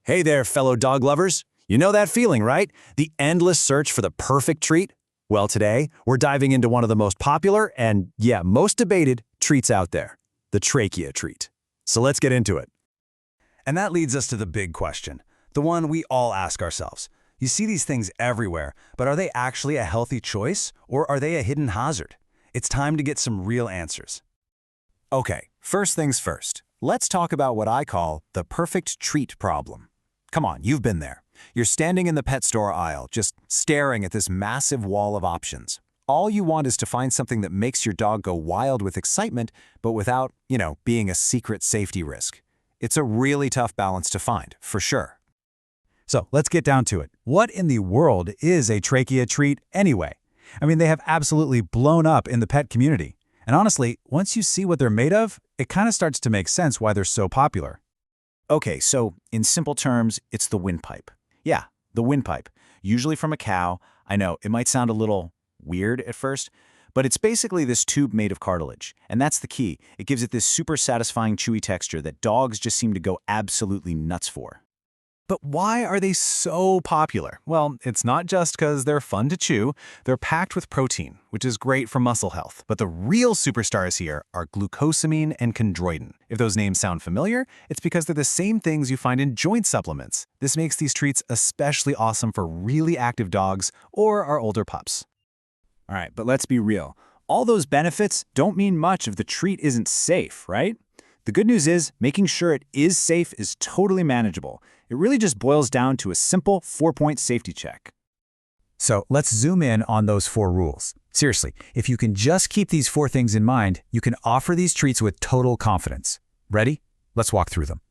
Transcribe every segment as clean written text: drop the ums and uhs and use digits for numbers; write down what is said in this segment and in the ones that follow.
Hey there, fellow dog lovers. You know that feeling, right? The endless search for the perfect treat? Well, today, we're diving into one of the most popular and, most debated treats out there, the trachea treat. So let's get into it. And that leads us to the big question, the one we all ask ourselves. You see these things everywhere, but are they actually a healthy choice, or are they a hidden hazard? It's time to get some real answers. Okay, first things first. Let's talk about what I call the perfect treat problem. Come on, you've been there. You're standing in the pet store aisle, just staring at this massive wall of options. All you want is to find something that makes your dog go wild with excitement, but without, being a secret safety risk. It's a really tough balance to find, for sure. So let's get down to it. What in the world is a trachea treat anyway? I mean, they have absolutely blown up in the pet community. And honestly, once you see what they're made of, it kind of starts to make sense why they're so popular. Okay, so in simple terms, it's the windpipe. Yeah, the windpipe, usually from a cow. I know, it might sound a little weird at first, but it's basically this tube made of cartilage. And that's the key. It gives it this super satisfying chewy texture that dogs just seem to go absolutely nuts for. But why are they so popular? Well, it's not just because they're fun to chew. They're packed with protein, which is great for muscle health. But the real superstars here are glucosamine and chondroitin. If those names sound familiar, it's because they're the same things you find in joint supplements. This makes these treats especially awesome for really active dogs or our older pups. All right, but let's be real. All those benefits don't mean much if the treat isn't safe, right? The good news is making sure it is safe is totally manageable. It really just boils down to a simple 4-point safety check. So let's zoom in on those 4 rules. Seriously, if you can just keep these 4 things in mind, you can offer these treats with total confidence. Ready? Let's walk through them.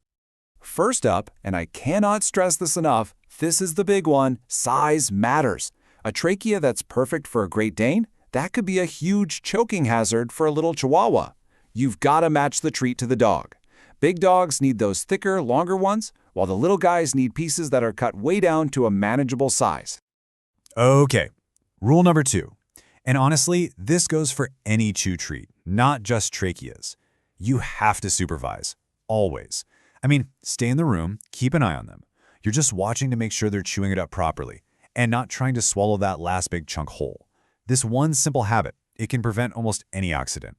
First up, and I cannot stress this enough, this is the big one, size matters. A trachea that's perfect for a Great Dane, that could be a huge choking hazard for a little Chihuahua. You've got to match the treat to the dog. Big dogs need those thicker, longer ones, while the little guys need pieces that are cut way down to a manageable size. Okay, rule number 2. And honestly, this goes for any chew treat, not just tracheas. You have to supervise, always. I mean, stay in the room, keep an eye on them. You're just watching to make sure they're chewing it up properly and not trying to swallow that last big chunk whole. This one simple habit, it can prevent almost any accident.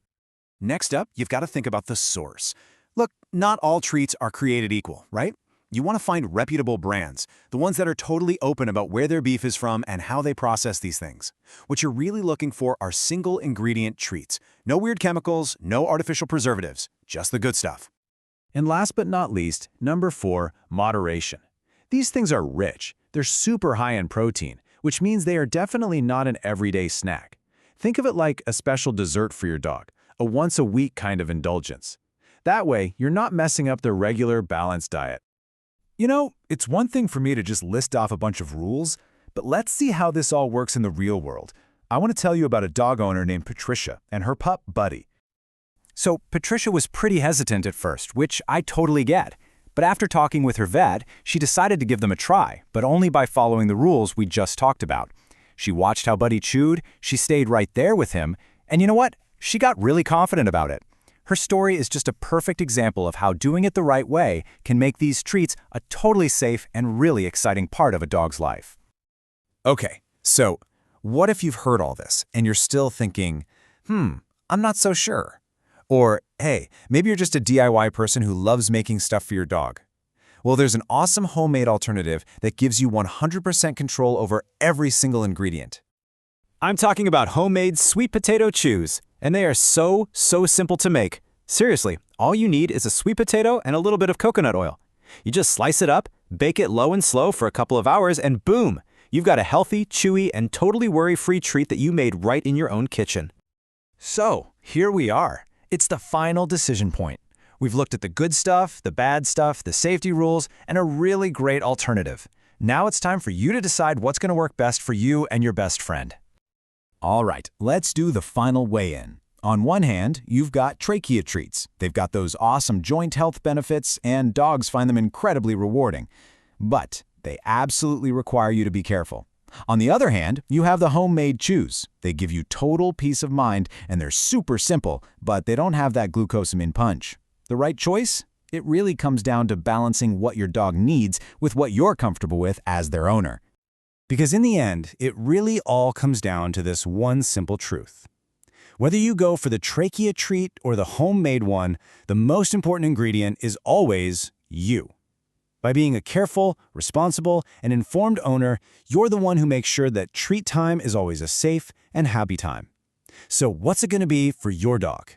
Next up, you've got to think about the source. Look, not all treats are created equal, right? You want to find reputable brands, the ones that are totally open about where their beef is from and how they process these things. What you're really looking for are single-ingredient treats. No weird chemicals, no artificial preservatives, just the good stuff. And last but not least, number 4, moderation. These things are rich. They're super high in protein, which means they are definitely not an everyday snack. Think of it like a special dessert for your dog, a once-a-week kind of indulgence. That way, you're not messing up their regular, balanced diet. You know, it's one thing for me to just list off a bunch of rules, but let's see how this all works in the real world. I want to tell you about a dog owner named Patricia and her pup, Buddy. So Patricia was pretty hesitant at first, which I totally get. But after talking with her vet, she decided to give them a try, but only by following the rules we just talked about. She watched how Buddy chewed, she stayed right there with him, and you know what? She got really confident about it. Her story is just a perfect example of how doing it the right way can make these treats a totally safe and really exciting part of a dog's life. Okay, so what if you've heard all this and you're still thinking, I'm not so sure? Or, hey, maybe you're just a DIY person who loves making stuff for your dog. Well, there's an awesome homemade alternative that gives you 100% control over every single ingredient. I'm talking about homemade sweet potato chews, and they are so simple to make. Seriously, all you need is a sweet potato and a little bit of coconut oil. You just slice it up, bake it low and slow for a couple of hours, and boom! You've got a healthy, chewy, and totally worry-free treat that you made right in your own kitchen. So, here we are. It's the final decision point. We've looked at the good stuff, the bad stuff, the safety rules, and a really great alternative. Now it's time for you to decide what's going to work best for you and your best friend. All right, let's do the final weigh-in. On one hand, you've got trachea treats. They've got those awesome joint health benefits, and dogs find them incredibly rewarding. But they absolutely require you to be careful. On the other hand, you have the homemade chews. They give you total peace of mind, and they're super simple, but they don't have that glucosamine punch. The right choice? It really comes down to balancing what your dog needs with what you're comfortable with as their owner. Because in the end, it really all comes down to this one simple truth. Whether you go for the trachea treat or the homemade one, the most important ingredient is always you. By being a careful, responsible, and informed owner, you're the one who makes sure that treat time is always a safe and happy time. So what's it going to be for your dog?